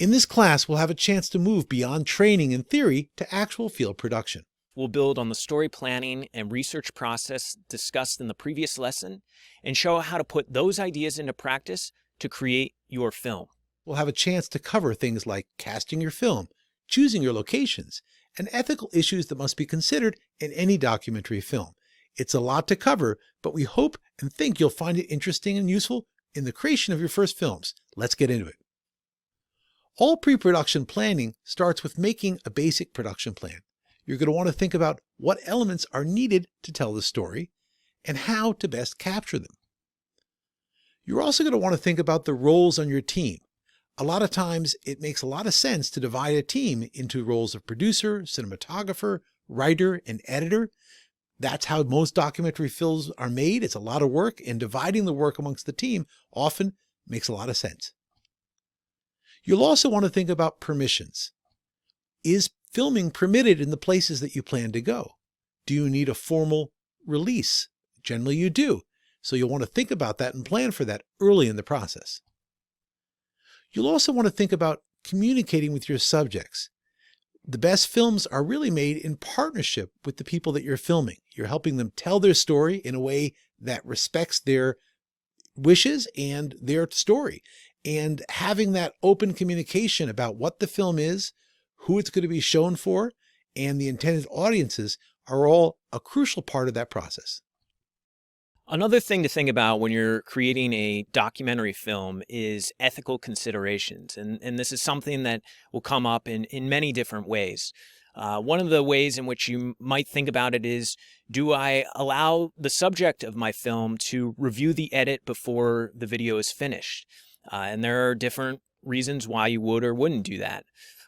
In this class, we'll have a chance to move beyond training and theory to actual field production. We'll build on the story planning and research process discussed in the previous lesson and show how to put those ideas into practice to create your film. We'll have a chance to cover things like casting your film, choosing your locations, and ethical issues that must be considered in any documentary film. It's a lot to cover, but we hope and think you'll find it interesting and useful in the creation of your first films. Let's get into it. All pre-production planning starts with making a basic production plan. You're going to want to think about what elements are needed to tell the story and how to best capture them. You're also going to want to think about the roles on your team. A lot of times it makes a lot of sense to divide a team into roles of producer, cinematographer, writer, and editor. That's how most documentary films are made. It's a lot of work, and dividing the work amongst the team often makes a lot of sense. You'll also want to think about permissions. Is filming permitted in the places that you plan to go? Do you need a formal release? Generally you do. So you'll want to think about that and plan for that early in the process. You'll also want to think about communicating with your subjects. The best films are really made in partnership with the people that you're filming. You're helping them tell their story in a way that respects their wishes and their story. And having that open communication about what the film is, who it's going to be shown for, and the intended audiences are all a crucial part of that process. Another thing to think about when you're creating a documentary film is ethical considerations. And this is something that will come up in many different ways. One of the ways in which you might think about it is, do I allow the subject of my film to review the edit before the video is finished? And there are different reasons why you would or wouldn't do that.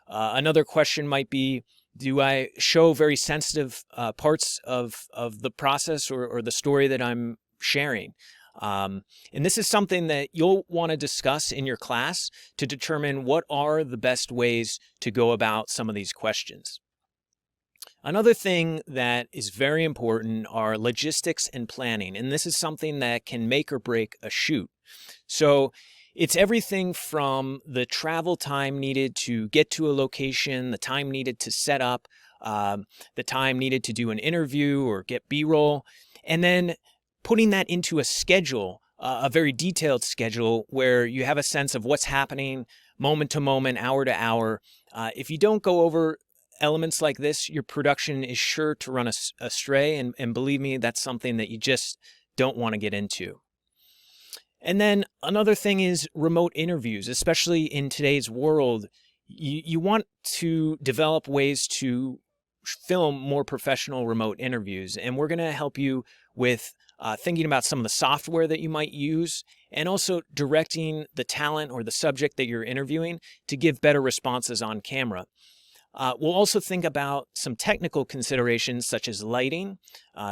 Another question might be, do I show very sensitive parts of the process or the story that I'm sharing? And this is something that you'll want to discuss in your class to determine what are the best ways to go about some of these questions. Another thing that is very important are logistics and planning, and this is something that can make or break a shoot. So it's everything from the travel time needed to get to a location, the time needed to set up, the time needed to do an interview or get B-roll, and then putting that into a schedule, a very detailed schedule where you have a sense of what's happening moment to moment, hour to hour. If you don't go over elements like this, your production is sure to run astray, and believe me, that's something that you just don't want to get into. And then another thing is remote interviews, especially in today's world. You want to develop ways to film more professional remote interviews. And we're going to help you with thinking about some of the software that you might use and also directing the talent or the subject that you're interviewing to give better responses on camera. We'll also think about some technical considerations such as lighting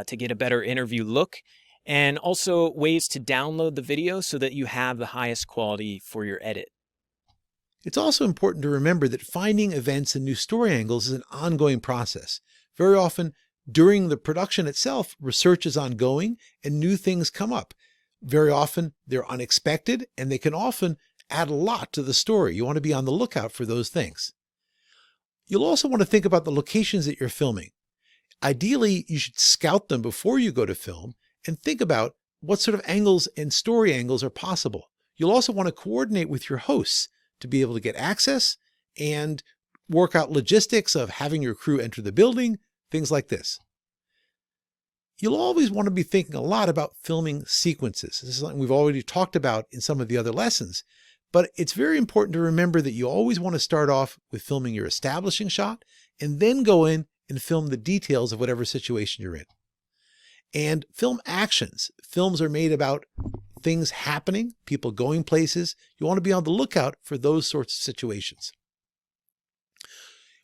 to get a better interview look, and also ways to download the video so that you have the highest quality for your edit. It's also important to remember that finding events and new story angles is an ongoing process. Very often during the production itself, research is ongoing and new things come up. Very often they're unexpected and they can often add a lot to the story. You want to be on the lookout for those things. You'll also want to think about the locations that you're filming. Ideally, you should scout them before you go to film and think about what sort of angles and story angles are possible. You'll also want to coordinate with your hosts to be able to get access and work out logistics of having your crew enter the building, things like this. You'll always want to be thinking a lot about filming sequences. This is something we've already talked about in some of the other lessons, but it's very important to remember that you always want to start off with filming your establishing shot and then go in and film the details of whatever situation you're in. And film actions. Films are made about things happening, people going places. You want to be on the lookout for those sorts of situations.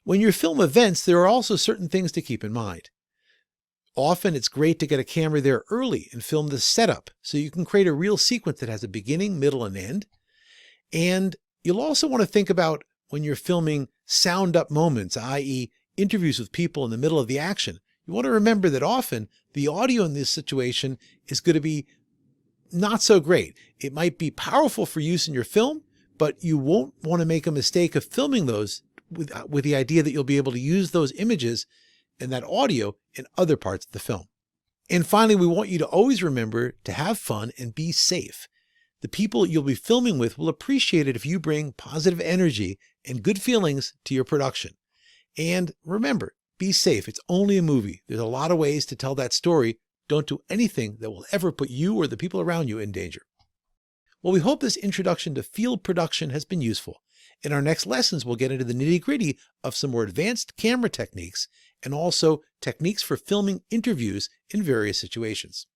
When you film events, there are also certain things to keep in mind. Often it's great to get a camera there early and film the setup so you can create a real sequence that has a beginning, middle, and end. And you'll also want to think about when you're filming sound up moments, i.e. interviews with people in the middle of the action. You want to remember that often the audio in this situation is going to be not so great. It might be powerful for use in your film, but you won't want to make a mistake of filming those with the idea that you'll be able to use those images and that audio in other parts of the film. And finally, we want you to always remember to have fun and be safe. The people you'll be filming with will appreciate it if you bring positive energy and good feelings to your production. And remember, be safe. It's only a movie. There's a lot of ways to tell that story. Don't do anything that will ever put you or the people around you in danger. Well, we hope this introduction to field production has been useful. In our next lessons, we'll get into the nitty-gritty of some more advanced camera techniques and also techniques for filming interviews in various situations.